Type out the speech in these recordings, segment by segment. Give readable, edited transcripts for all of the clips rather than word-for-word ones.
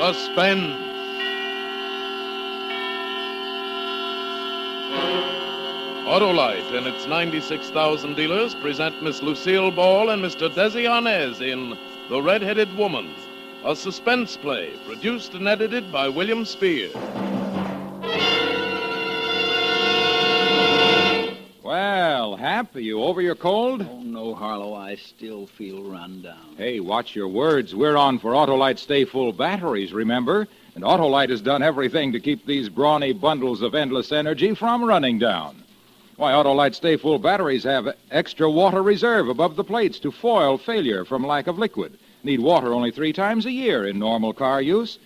Suspense. Autolite and its 96,000 dealers present Miss Lucille Ball and Mr. Desi Arnaz in The Red-Headed Woman, a suspense play produced and edited by William Spear. Well, Hap, are you over your cold? Oh, no, Harlow, I still feel run down. Hey, watch your words. We're on for Autolite Stay Full batteries, remember? And Autolite has done everything to keep these brawny bundles of endless energy from running down. Why, Autolite Stay Full batteries have extra water reserve above the plates to foil failure from lack of liquid. Need water only 3 times a year in normal car use.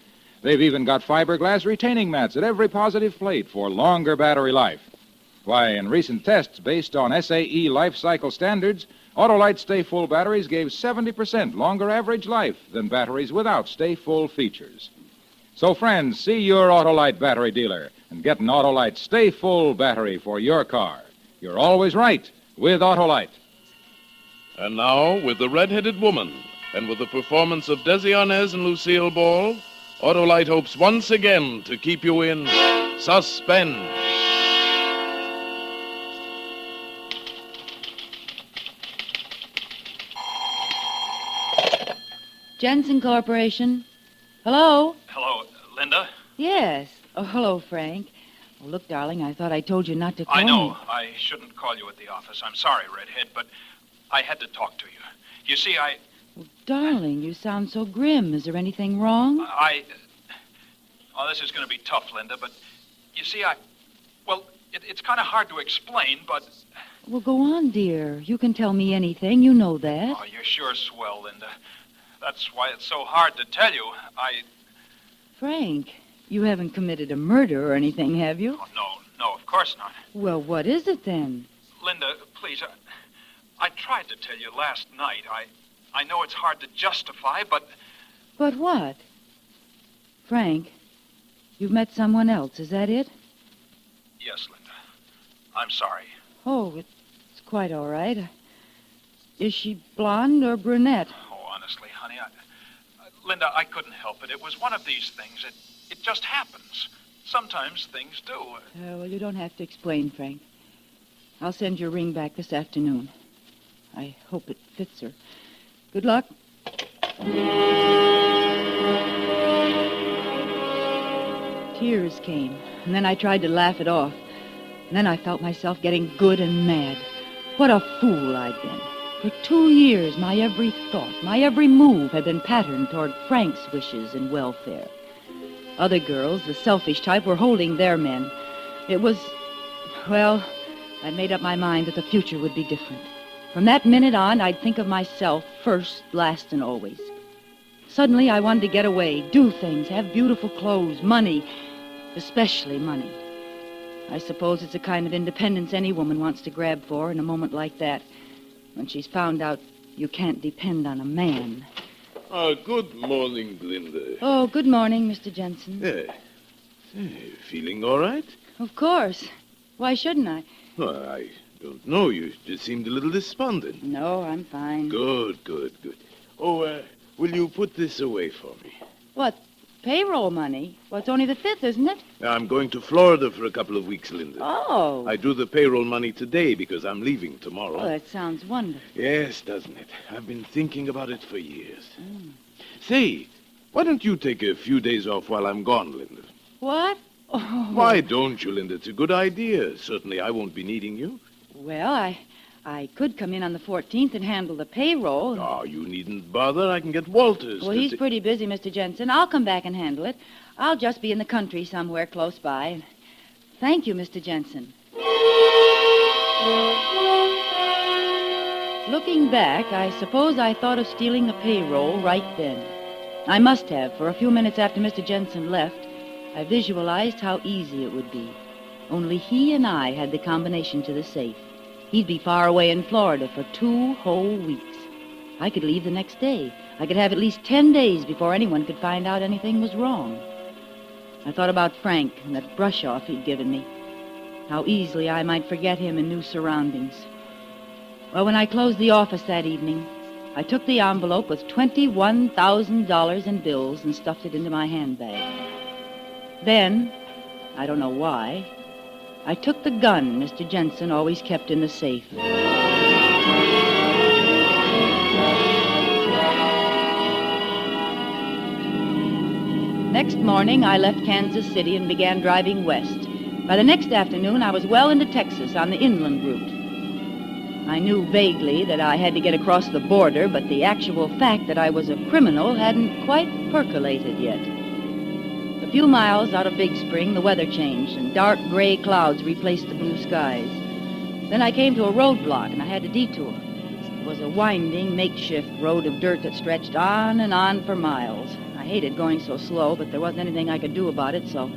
They've even got fiberglass retaining mats at every positive plate for longer battery life. Why, in recent tests based on SAE life cycle standards, Autolite Stay Full batteries gave 70% longer average life than batteries without Stay Full features. So, friends, see your Autolite battery dealer and get an Autolite Stay Full battery for your car. You're always right with Autolite. And now, with The Red-Headed Woman, and with the performance of Desi Arnaz and Lucille Ball, Autolite hopes once again to keep you in suspense. Jensen Corporation. Hello? Hello, Linda? Yes. Oh, hello, Frank. Oh, look, darling, I thought I told you not to call I know. me. I shouldn't call you at the office. I'm sorry, Redhead, but I had to talk to you. You see, Oh, darling, you sound so grim. Is there anything wrong? Oh, this is going to be tough, Linda, but you see, it's kind of hard to explain, but... Well, go on, dear. You can tell me anything. You know that. Oh, you're sure swell, Linda. That's why it's so hard to tell you. Frank, you haven't committed a murder or anything, have you? Oh, no, of course not. Well, what is it then? Linda, please, I tried to tell you last night. I know it's hard to justify, but... But what? Frank, you've met someone else, is that it? Yes, Linda. I'm sorry. Oh, it's quite all right. Is she blonde or brunette? Oh, honestly, honey, Linda, I couldn't help it. It was one of these things. It just happens. Sometimes things do. Well, you don't have to explain, Frank. I'll send your ring back this afternoon. I hope it fits her. Good luck. Tears came, and then I tried to laugh it off. And then I felt myself getting good and mad. What a fool I'd been. For 2 years, my every thought, my every move had been patterned toward Frank's wishes and welfare. Other girls, the selfish type, were holding their men. It was, well, I'd made up my mind that the future would be different. From that minute on, I'd think of myself first, last, and always. Suddenly, I wanted to get away, do things, have beautiful clothes, money, especially money. I suppose it's a kind of independence any woman wants to grab for in a moment like that, when she's found out you can't depend on a man. Good morning, Linda. Oh, good morning, Mr. Jensen. Feeling all right? Of course. Why shouldn't I? Well, I don't know. You just seemed a little despondent. No, I'm fine. Good. Oh, will you put this away for me? What, payroll money? Well, it's only the 5th, isn't it? I'm going to Florida for a couple of weeks, Linda. Oh. I do the payroll money today because I'm leaving tomorrow. Oh, that sounds wonderful. Yes, doesn't it? I've been thinking about it for years. Say, why don't you take a few days off while I'm gone, Linda? What? Oh. Why don't you, Linda? It's a good idea. Certainly I won't be needing you. Well, I could come in on the 14th and handle the payroll. Oh, you needn't bother. I can get Walters. Well, he's pretty busy, Mr. Jensen. I'll come back and handle it. I'll just be in the country somewhere close by. Thank you, Mr. Jensen. Looking back, I suppose I thought of stealing the payroll right then. I must have, for a few minutes after Mr. Jensen left, I visualized how easy it would be. Only he and I had the combination to the safe. He'd be far away in Florida for 2 whole weeks. I could leave the next day. I could have at least 10 days before anyone could find out anything was wrong. I thought about Frank and that brush-off he'd given me. How easily I might forget him in new surroundings. Well, when I closed the office that evening, I took the envelope with $21,000 in bills and stuffed it into my handbag. Then, I don't know why, I took the gun Mr. Jensen always kept in the safe. Next morning, I left Kansas City and began driving west. By the next afternoon, I was well into Texas on the inland route. I knew vaguely that I had to get across the border, but the actual fact that I was a criminal hadn't quite percolated yet. A few miles out of Big Spring, the weather changed, and dark gray clouds replaced the blue skies. Then I came to a roadblock, and I had to detour. It was a winding, makeshift road of dirt that stretched on and on for miles. I hated going so slow, but there wasn't anything I could do about it, so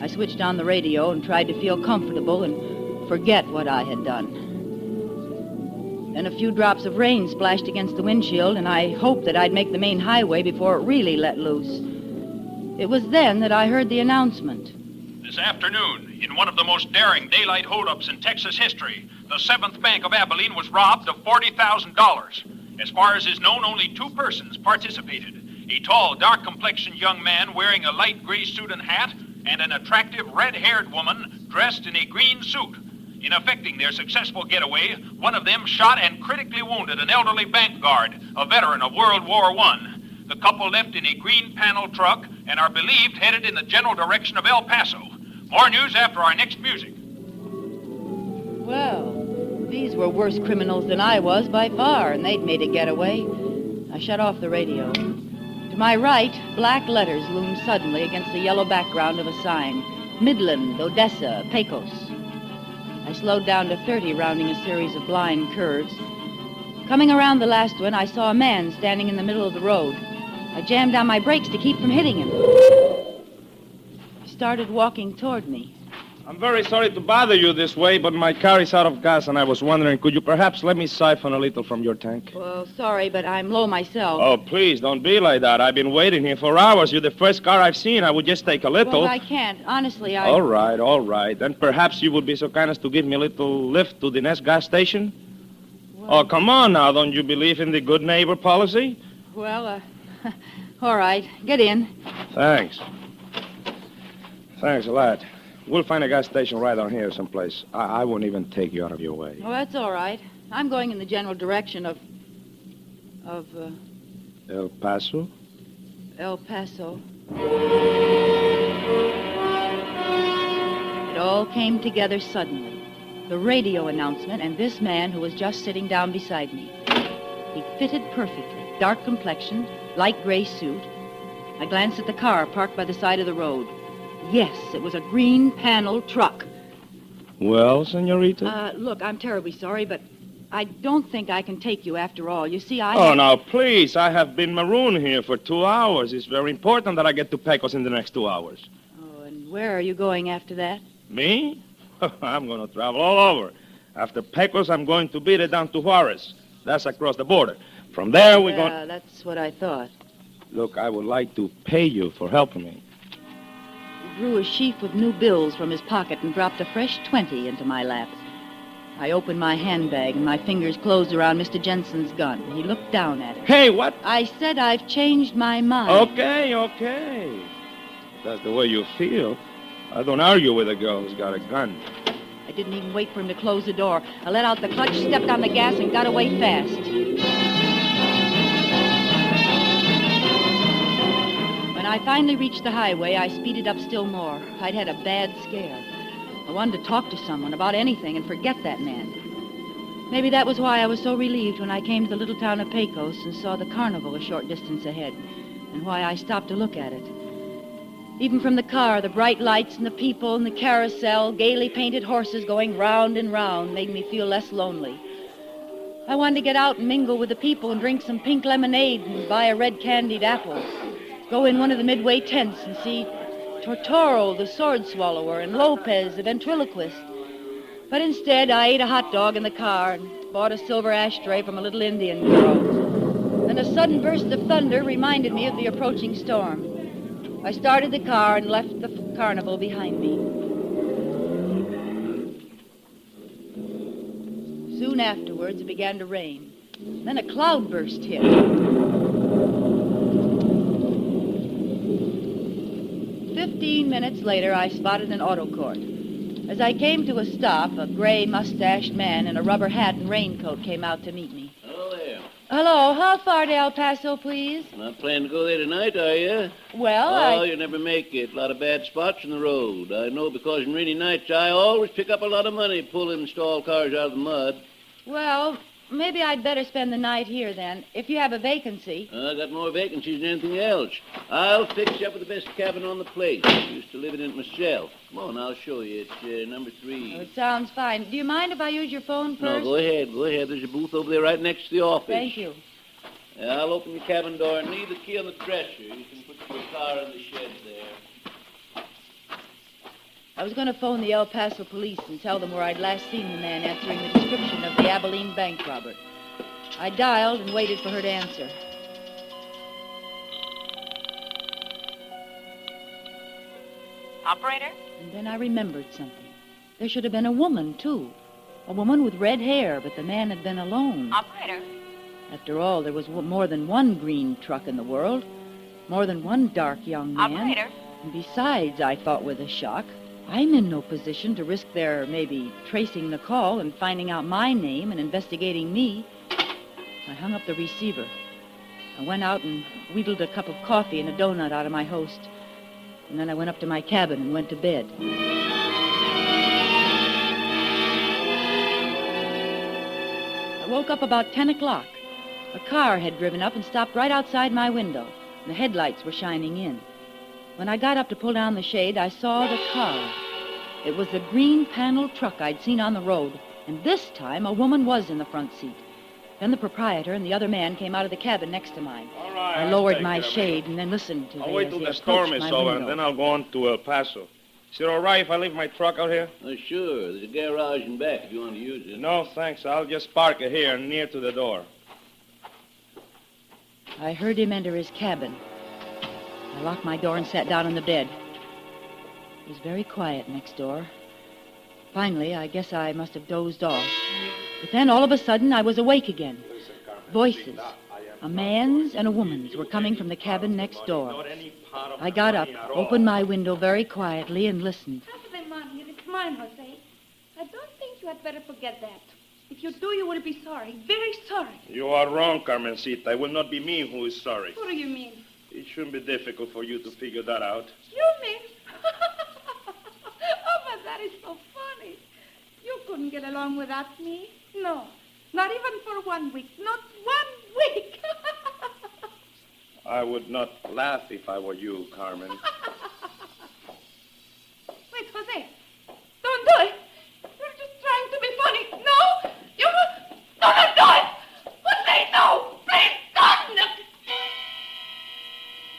I switched on the radio and tried to feel comfortable and forget what I had done. Then a few drops of rain splashed against the windshield, and I hoped that I'd make the main highway before it really let loose. It was then that I heard the announcement. This afternoon, in one of the most daring daylight holdups in Texas history, the 7th Bank of Abilene was robbed of $40,000. As far as is known, only 2 persons participated. A tall, dark-complexioned young man wearing a light gray suit and hat, and an attractive, red-haired woman dressed in a green suit. In effecting their successful getaway, one of them shot and critically wounded an elderly bank guard, a veteran of World War I. The couple left in a green panel truck and are believed headed in the general direction of El Paso. More news after our next music. Well, these were worse criminals than I was by far, and they'd made a getaway. I shut off the radio. To my right, black letters loomed suddenly against the yellow background of a sign. Midland, Odessa, Pecos. I slowed down to 30, rounding a series of blind curves. Coming around the last one, I saw a man standing in the middle of the road. I jammed on my brakes to keep from hitting him. He started walking toward me. I'm very sorry to bother you this way, but my car is out of gas, and I was wondering, could you perhaps let me siphon a little from your tank? Well, sorry, but I'm low myself. Oh, please, don't be like that. I've been waiting here for hours. You're the first car I've seen. I would just take a little. Well, I can't. Honestly, All right. Then perhaps you would be so kind as to give me a little lift to the next gas station? Well, Oh, come on now. Don't you believe in the good neighbor policy? Well, all right. Get in. Thanks. Thanks a lot. We'll find a gas station right on here someplace. I won't even take you out of your way. Well, that's all right. I'm going in the general direction of El Paso? El Paso. It all came together suddenly. The radio announcement and this man who was just sitting down beside me. He fitted perfectly. Dark complexion, light gray suit. I glanced at the car parked by the side of the road. Yes, it was a green panel truck. Well, senorita? Look, I'm terribly sorry, but I don't think I can take you after all. You see, Oh, now, please. I have been marooned here for 2 hours. It's very important that I get to Pecos in the next 2 hours. Oh, and where are you going after that? Me? I'm going to travel all over. After Pecos, I'm going to beat it down to Juarez. That's across the border. From there, we're going... Yeah, that's what I thought. Look, I would like to pay you for helping me. He drew a sheaf of new bills from his pocket and dropped a fresh 20 into my lap. I opened my handbag and my fingers closed around Mr. Jensen's gun. He looked down at it. Hey, what? I said I've changed my mind. Okay. If that's the way you feel. I don't argue with a girl who's got a gun. I didn't even wait for him to close the door. I let out the clutch, stepped on the gas, and got away fast. When I finally reached the highway, I speeded up still more. I'd had a bad scare. I wanted to talk to someone about anything and forget that man. Maybe that was why I was so relieved when I came to the little town of Pecos and saw the carnival a short distance ahead, and why I stopped to look at it. Even from the car, the bright lights and the people and the carousel, gaily painted horses going round and round made me feel less lonely. I wanted to get out and mingle with the people and drink some pink lemonade and buy a red candied apple. Go in one of the midway tents and see Tortoro, the sword swallower, and Lopez, the ventriloquist. But instead, I ate a hot dog in the car and bought a silver ashtray from a little Indian girl. Then a sudden burst of thunder reminded me of the approaching storm. I started the car and left the carnival behind me. Soon afterwards, it began to rain. Then a cloudburst hit. 15 minutes later, I spotted an auto court. As I came to a stop, a gray, mustached man in a rubber hat and raincoat came out to meet me. Hello there. Hello, how far to El Paso, please? Not planning to go there tonight, are you? Well, You never make it. A lot of bad spots in the road. I know because in rainy nights I always pick up a lot of money pulling stalled cars out of the mud. Well, maybe I'd better spend the night here then, if you have a vacancy. I got more vacancies than anything else. I'll fix you up with the best cabin on the place. Used to live in it myself. Come on, I'll show you. It's number 3. Oh, it sounds fine. Do you mind if I use your phone No, first? go ahead. Go ahead. There's a booth over there right next to the office. Thank you. I'll open the cabin door and leave the key on the dresser. You can put your car in the shed there. I was going to phone the El Paso police and tell them where I'd last seen the man answering the description of the Abilene bank robber. I dialed and waited for her to answer. Operator? And then I remembered something. There should have been a woman, too. A woman with red hair, but the man had been alone. Operator? After all, there was more than one green truck in the world. More than one dark young man. Operator? And besides, I thought with a shock, I'm in no position to risk their maybe tracing the call and finding out my name and investigating me. I hung up the receiver. I went out and wheedled a cup of coffee and a donut out of my host. And then I went up to my cabin and went to bed. I woke up about 10 o'clock. A car had driven up and stopped right outside my window. The headlights were shining in. When I got up to pull down the shade, I saw the car. It was the green panel truck I'd seen on the road, and this time a woman was in the front seat. Then the proprietor and the other man came out of the cabin next to mine. All right. I lowered my shade and then listened to I'll wait till the storm is over, and then I'll go on to El Paso. Is it all right if I leave my truck out here? Sure. There's a garage in back if you want to use it. No, thanks. I'll just park it here near to the door. I heard him enter his cabin. I locked my door and sat down on the bed. It was very quiet next door. Finally, I guess I must have dozed off. But then, all of a sudden, I was awake again. Voices, a man's and a woman's, were coming from the cabin next door. I got up, opened my window very quietly, and listened. Half of them on here, it's mine, Jose. I don't think you had better forget that. If you do, you will be sorry, very sorry. You are wrong, Carmencita. It will not be me who is sorry. What do you mean? It shouldn't be difficult for you to figure that out. You mean? Oh, but that is so funny. You couldn't get along without me. No, not even for 1 week. Not 1 week. I would not laugh if I were you, Carmen. Wait, Jose. Don't do it. You're just trying to be funny. No, you don't do it. Jose, no. Please don't.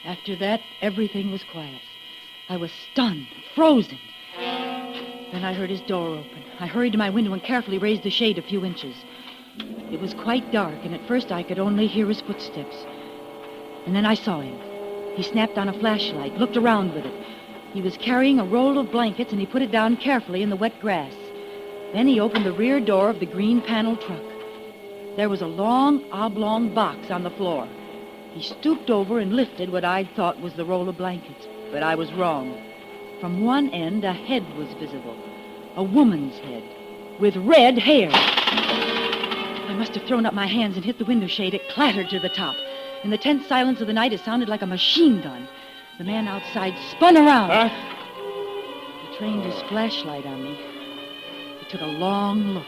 After that, everything was quiet. I was stunned, frozen. Then I heard his door open. I hurried to my window and carefully raised the shade a few inches. It was quite dark, and at first I could only hear his footsteps. And then I saw him. He snapped on a flashlight, looked around with it. He was carrying a roll of blankets, and he put it down carefully in the wet grass. Then he opened the rear door of the green panel truck. There was a long, oblong box on the floor. He stooped over and lifted what I'd thought was the roll of blankets, but I was wrong. From one end, a head was visible. A woman's head, with red hair. I must have thrown up my hands and hit the window shade. It clattered to the top. In the tense silence of the night, it sounded like a machine gun. The man outside spun around. Huh? He trained his flashlight on me. He took a long look.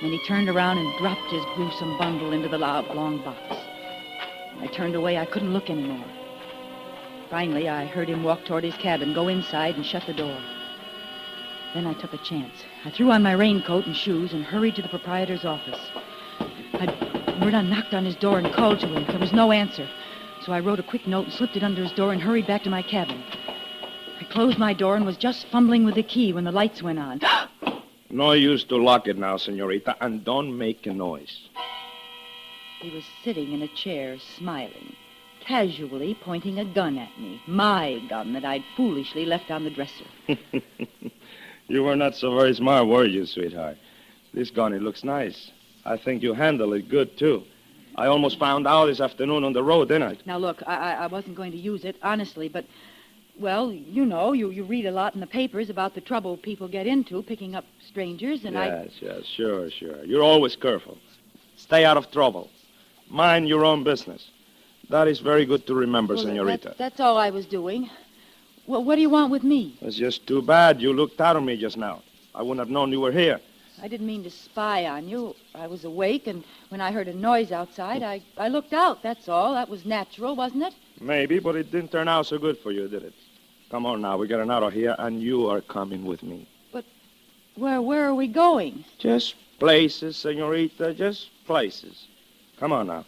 Then he turned around and dropped his gruesome bundle into the oblong box. I turned away. I couldn't look anymore. Finally, I heard him walk toward his cabin, go inside, and shut the door. Then I took a chance. I threw on my raincoat and shoes and hurried to the proprietor's office. I knocked on his door and called to him. There was no answer. So I wrote a quick note and slipped it under his door and hurried back to my cabin. I closed my door and was just fumbling with the key when the lights went on. No use to lock it now, senorita, and don't make a noise. He was sitting in a chair, smiling, casually pointing a gun at me. My gun that I'd foolishly left on the dresser. You were not so very smart, were you, sweetheart? This gun, it looks nice. I think you handle it good, too. I almost found out this afternoon on the road, didn't I? Now, look, I wasn't going to use it, honestly, but, well, you know, you read a lot in the papers about the trouble people get into picking up strangers, and Yes, sure. You're always careful. Stay out of trouble. Mind your own business. That is very good to remember, Well, senorita. That's all I was doing. Well, what do you want with me? It's just too bad you looked out on me just now. I wouldn't have known you were here. I didn't mean to spy on you. I was awake, and when I heard a noise outside, I looked out, that's all. That was natural, wasn't it? Maybe, but it didn't turn out so good for you, did it? Come on now, we're getting out of here, and you are coming with me. But where are we going? Just places, senorita, just places. Come on now.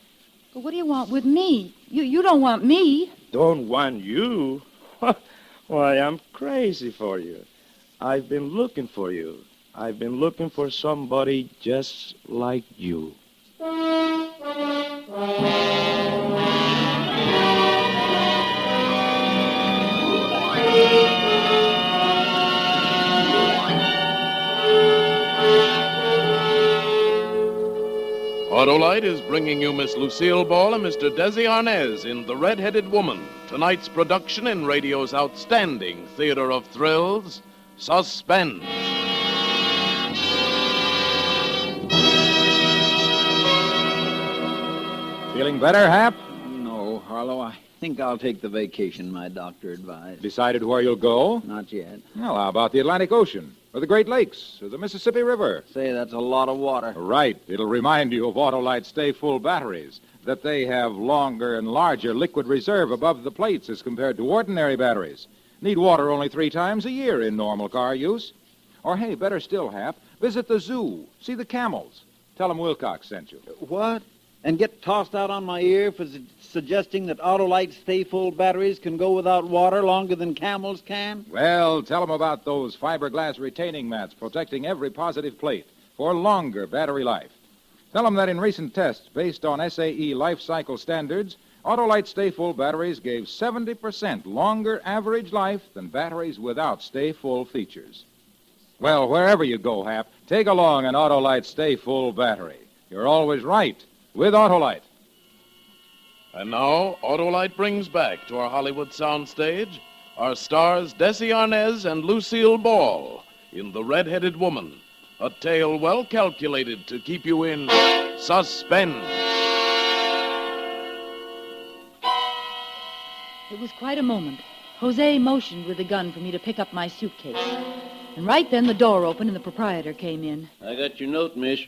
But what do you want with me? You don't want me. Don't want you? Why, I'm crazy for you. I've been looking for you. I've been looking for somebody just like you. Autolite is bringing you Miss Lucille Ball and Mr. Desi Arnaz in The Red-Headed Woman, tonight's production in radio's outstanding theater of thrills, Suspense. Feeling better, Hap? No, Harlow, I think I'll take the vacation my doctor advised. Decided where you'll go? Not yet. Well, how about the Atlantic Ocean, or the Great Lakes, or the Mississippi River? Say, that's a lot of water. Right. It'll remind you of Autolite's Stay Full batteries, that they have longer and larger liquid reserve above the plates as compared to ordinary batteries. Need water only 3 times a year in normal car use. Or, hey, better still, Hap, visit the zoo, see the camels. Tell them Wilcox sent you. What? And get tossed out on my ear for suggesting that Autolite Stay Full batteries can go without water longer than camels can? Well, tell them about those fiberglass retaining mats protecting every positive plate for longer battery life. Tell them that in recent tests based on SAE life cycle standards, Autolite Stay Full batteries gave 70% longer average life than batteries without Stay Full features. Well, wherever you go, Hap, take along an Autolite Stay Full battery. You're always right with Autolite. And now, Autolite brings back to our Hollywood soundstage our stars Desi Arnaz and Lucille Ball in The Red-Headed Woman, a tale well calculated to keep you in suspense. It was quite a moment. Jose motioned with the gun for me to pick up my suitcase. And right then the door opened and the proprietor came in. I got your note, miss.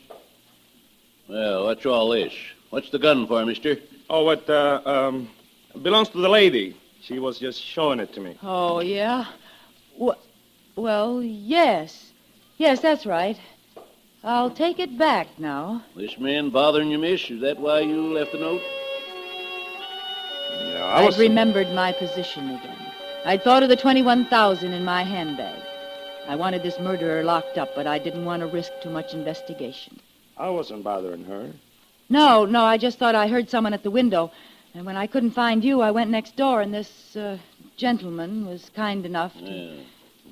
Well, what's all this? What's the gun for, mister? Oh, it belongs to the lady. She was just showing it to me. Oh, yeah? Well, yes. Yes, that's right. I'll take it back now. This man bothering you, miss? Is that why you left the note? Yeah, I'd remembered my position again. I'd thought of the $21,000 in my handbag. I wanted this murderer locked up, but I didn't want to risk too much investigation. I wasn't bothering her. No, I just thought I heard someone at the window. And when I couldn't find you, I went next door, and this gentleman was kind enough to... Yeah.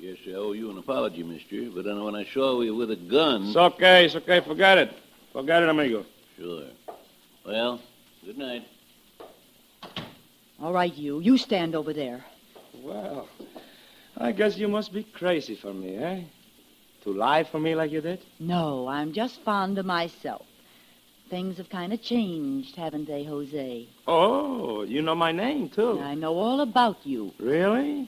Guess I owe you an apology, mister. But then when I saw you with a gun... It's okay. Forget it. Forget it, amigo. Sure. Well, good night. All right, you stand over there. Well, I guess you must be crazy for me, eh? To lie for me like you did? No, I'm just fond of myself. Things have kind of changed, haven't they, Jose? Oh, you know my name, too. I know all about you. Really?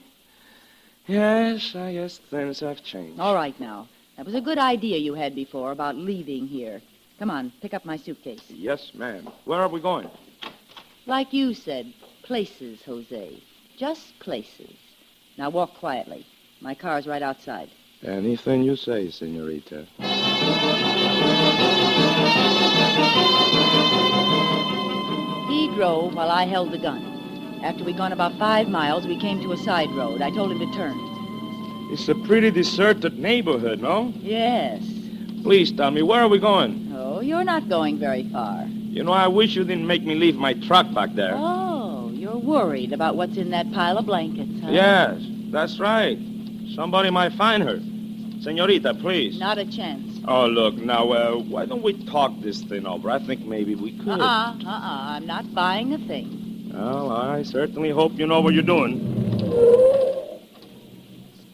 Yes, I guess things have changed. All right, now. That was a good idea you had before about leaving here. Come on, pick up my suitcase. Yes, ma'am. Where are we going? Like you said, places, Jose. Just places. Now walk quietly. My car's right outside. Anything you say, senorita. He drove while I held the gun. After we'd gone about 5 miles, we came to a side road. I told him to turn. It's a pretty deserted neighborhood, no? Yes. Please tell me, where are we going? Oh, you're not going very far. You know, I wish you didn't make me leave my truck back there. Oh, you're worried about what's in that pile of blankets, huh? Yes, that's right. Somebody might find her. Senorita, please. Not a chance. Oh, look, now, why don't we talk this thing over? I think maybe we could. I'm not buying a thing. Well, I certainly hope you know what you're doing.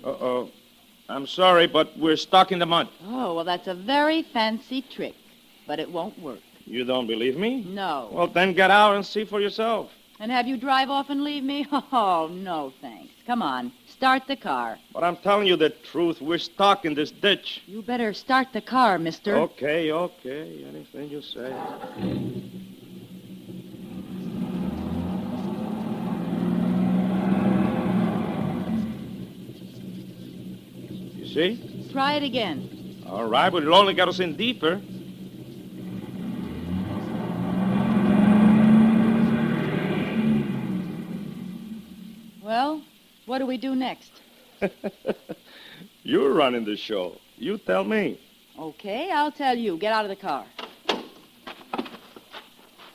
Uh-oh. I'm sorry, but we're stuck in the mud. Oh, well, that's a very fancy trick, but it won't work. You don't believe me? No. Well, then get out and see for yourself. And have you drive off and leave me? Oh, no, thanks. Come on, start the car. But I'm telling you the truth. We're stuck in this ditch. You better start the car, mister. Okay. Anything you say. You see? Try it again. All right, but it'll only get us in deeper. Well, what do we do next? You're running the show. You tell me. Okay, I'll tell you. Get out of the car.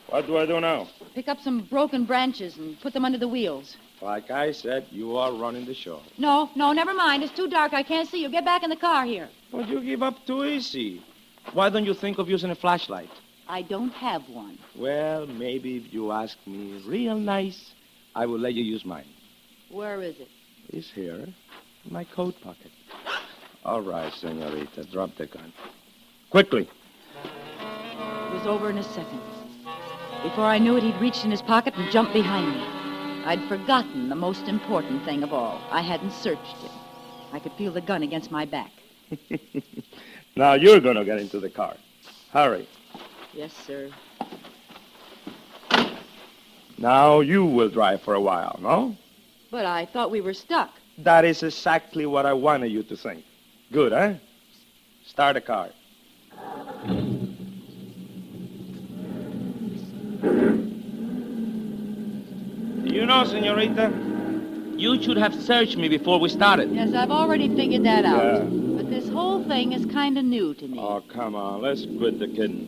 What do I do now? Pick up some broken branches and put them under the wheels. Like I said, you are running the show. No, never mind. It's too dark. I can't see you. Get back in the car here. But you give up too easy. Why don't you think of using a flashlight? I don't have one. Well, maybe if you ask me real nice, I will let you use mine. Where is it? It's here, in my coat pocket. All right, senorita, drop the gun. Quickly. It was over in a second. Before I knew it, he'd reached in his pocket and jumped behind me. I'd forgotten the most important thing of all. I hadn't searched him. I could feel the gun against my back. Now you're going to get into the car. Hurry. Yes, sir. Now you will drive for a while, no? But I thought we were stuck. That is exactly what I wanted you to think. Good, eh? Start the car. You know, senorita, you should have searched me before we started. Yes, I've already figured that out. Yeah. But this whole thing is kind of new to me. Oh, come on. Let's quit the kidding.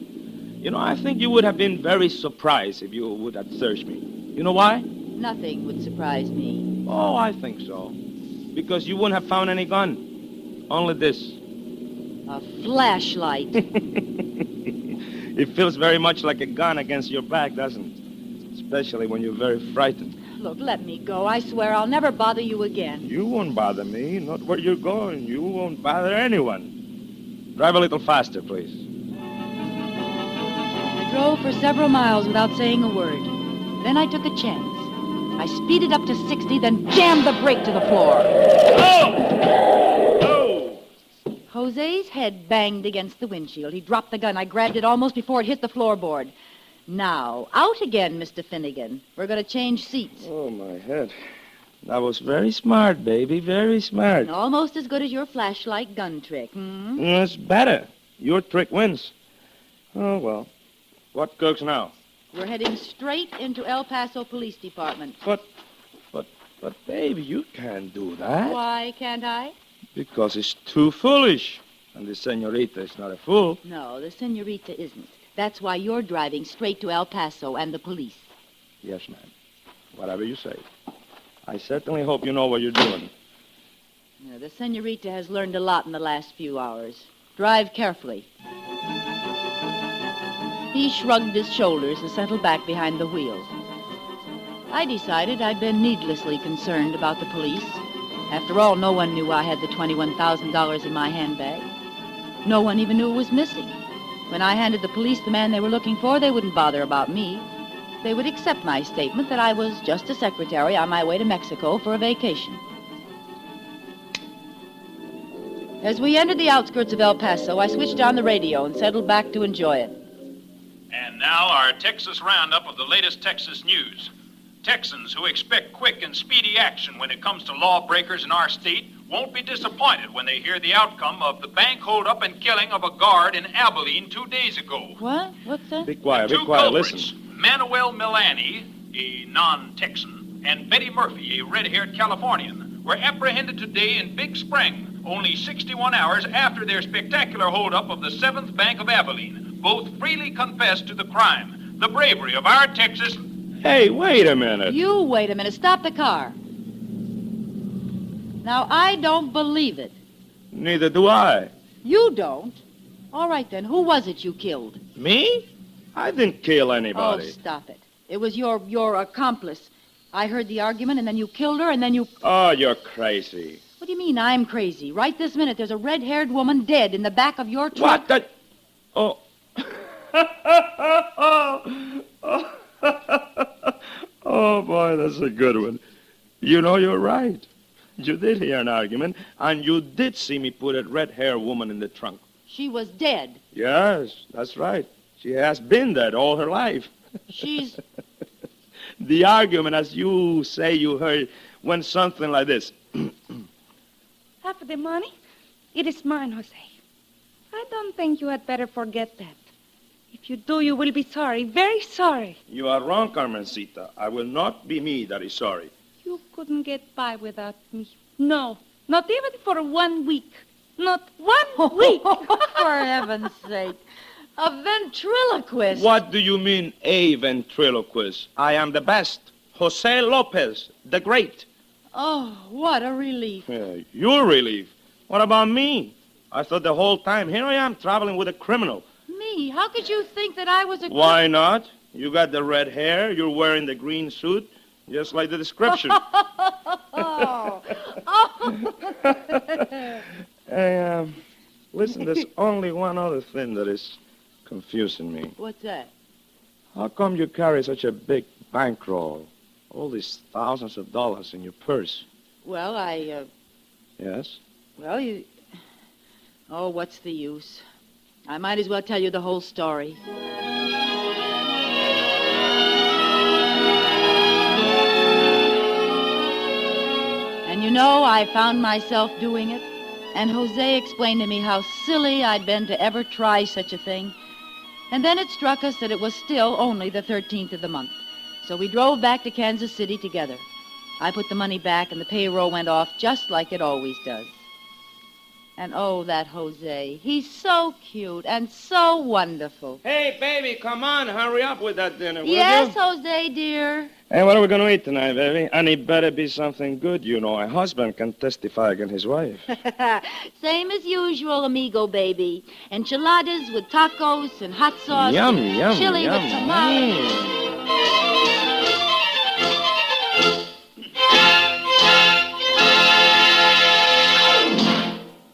You know, I think you would have been very surprised if you would have searched me. You know why? Nothing would surprise me. Oh, I think so. Because you wouldn't have found any gun. Only this. A flashlight. It feels very much like a gun against your back, doesn't it? Especially when you're very frightened. Look, let me go. I swear I'll never bother you again. You won't bother me. Not where you're going. You won't bother anyone. Drive a little faster, please. I drove for several miles without saying a word. Then I took a chance. I speeded up to 60, then jammed the brake to the floor. Oh! Jose's head banged against the windshield. He dropped the gun. I grabbed it almost before it hit the floorboard. Now, out again, Mr. Finnegan. We're going to change seats. Oh, my head. That was very smart, baby. Very smart. Almost as good as your flashlight gun trick, hmm? It's better. Your trick wins. Oh, well. What cooks now? We're heading straight into El Paso Police Department. But, baby, you can't do that. Why can't I? Because it's too foolish. And the senorita is not a fool. No, the senorita isn't. That's why you're driving straight to El Paso and the police. Yes, ma'am. Whatever you say. I certainly hope you know what you're doing. The senorita has learned a lot in the last few hours. Drive carefully. He shrugged his shoulders and settled back behind the wheel. I decided I'd been needlessly concerned about the police. After all, no one knew I had the $21,000 in my handbag. No one even knew it was missing. When I handed the police the man they were looking for, they wouldn't bother about me. They would accept my statement that I was just a secretary on my way to Mexico for a vacation. As we entered the outskirts of El Paso, I switched on the radio and settled back to enjoy it. And now our Texas roundup of the latest Texas news. Texans who expect quick and speedy action when it comes to lawbreakers in our state won't be disappointed when they hear the outcome of the bank holdup and killing of a guard in Abilene 2 days ago. What? What's that? Be quiet, Two culprits, Manuel Milani, a non-Texan, and Betty Murphy, a red-haired Californian, were apprehended today in Big Spring, only 61 hours after their spectacular holdup of the 7th Bank of Abilene. Both freely confessed to the crime. The bravery of our Texas... Hey, wait a minute. You wait a minute. Stop the car. Now, I don't believe it. Neither do I. You don't? All right, then. Who was it you killed? Me? I didn't kill anybody. Oh, stop it. It was your accomplice. I heard the argument, and then you killed her, and then you... Oh, you're crazy. What do you mean I'm crazy? Right this minute, there's a red-haired woman dead in the back of your truck. What the... Oh. Oh, boy, that's a good one. You know, you're right. You did hear an argument, and you did see me put a red-haired woman in the trunk. She was dead. Yes, that's right. She has been dead all her life. She's... The argument, as you say you heard, went something like this. Half of the money? It is mine, Jose. I don't think you had better forget that. If you do, you will be sorry, very sorry. You are wrong, Carmencita. I will not be me that is sorry. You couldn't get by without me. No, not even for 1 week. Not 1 week. For heaven's sake. A ventriloquist. What do you mean, a ventriloquist? I am the best. Jose Lopez, the great. Oh, what a relief. Yeah, your relief. What about me? I thought the whole time, here I am traveling with a criminal. Me? How could you think that I was a... Why not? You got the red hair, you're wearing the green suit, just like the description. Oh. Hey, listen, there's only one other thing that is confusing me. What's that? How come you carry such a big bankroll? All these thousands of dollars in your purse. Well, Yes? Well, you... Oh, what's the use? I might as well tell you the whole story. And you know, I found myself doing it. And Jose explained to me how silly I'd been to ever try such a thing. And then it struck us that it was still only the 13th of the month. So we drove back to Kansas City together. I put the money back, and the payroll went off just like it always does. And oh, that Jose. He's so cute and so wonderful. Hey, baby, come on. Hurry up with that dinner, will Yes, you? Jose, dear. Hey, what are we going to eat tonight, baby? And it better be something good, you know. A husband can testify against his wife. Same as usual, amigo, baby. Enchiladas with tacos and hot sauce. Yum, and yum, chili yum. with tamales.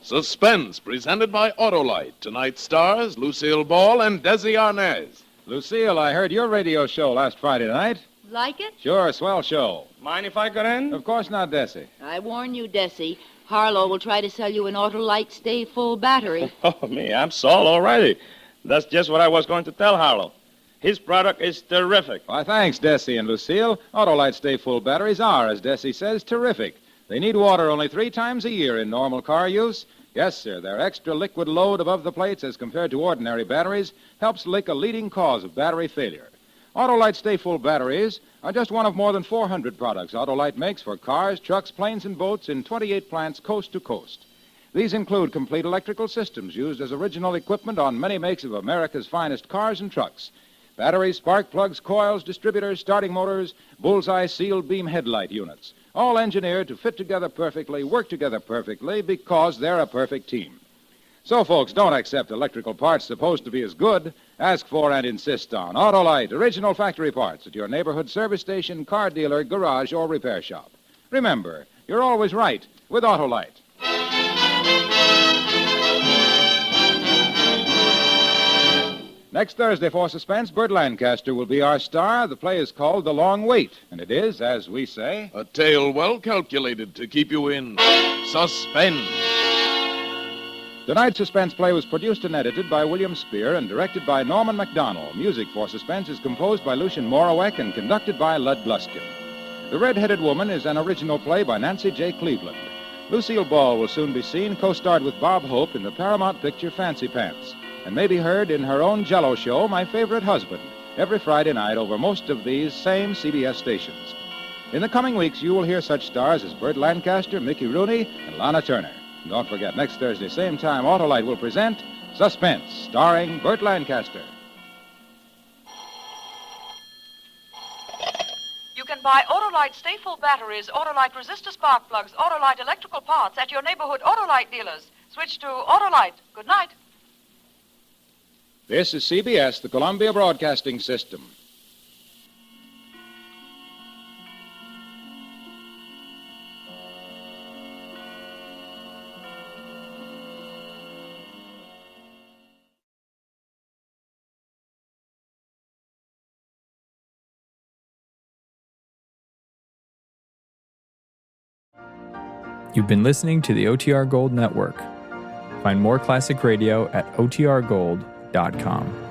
Suspense, presented by Autolite. Tonight's stars, Lucille Ball and Desi Arnaz. Lucille, I heard your radio show last Friday night. Like it? Sure, swell show. Mind if I get in? Of course not, Desi. I warn you, Desi. Harlow will try to sell you an Autolite Stay Full battery. Oh, me, I'm sold already. That's just what I was going to tell Harlow. His product is terrific. Why, thanks, Desi and Lucille. Autolite Stay Full batteries are, as Desi says, terrific. They need water only 3 times a year in normal car use. Yes, sir, their extra liquid load above the plates as compared to ordinary batteries helps lick a leading cause of battery failure. Autolite Stay Full batteries are just one of more than 400 products Autolite makes for cars, trucks, planes, and boats in 28 plants coast to coast. These include complete electrical systems used as original equipment on many makes of America's finest cars and trucks. Batteries, spark plugs, coils, distributors, starting motors, bullseye sealed beam headlight units. All engineered to fit together perfectly, work together perfectly, because they're a perfect team. So, folks, don't accept electrical parts supposed to be as good. Ask for and insist on Autolite, original factory parts at your neighborhood service station, car dealer, garage, or repair shop. Remember, you're always right with Autolite. Next Thursday for Suspense, Burt Lancaster will be our star. The play is called The Long Wait, and it is, as we say... A tale well calculated to keep you in suspense. Tonight's Suspense play was produced and edited by William Spear and directed by Norman MacDonald. Music for Suspense is composed by Lucien Morawek and conducted by Lud Gluskin. The Red-Headed Woman is an original play by Nancy J. Cleveland. Lucille Ball will soon be seen, co-starred with Bob Hope in the Paramount picture Fancy Pants, and may be heard in her own Jell-O show, My Favorite Husband, every Friday night over most of these same CBS stations. In the coming weeks, you will hear such stars as Burt Lancaster, Mickey Rooney, and Lana Turner. And don't forget, next Thursday, same time, Autolite will present Suspense, starring Burt Lancaster. You can buy Autolite Stay Full batteries, Autolite resistor spark plugs, Autolite electrical parts at your neighborhood Autolite dealers. Switch to Autolite. Good night. This is CBS, the Columbia Broadcasting System. You've been listening to the OTR Gold Network. Find more classic radio at otrgold.com.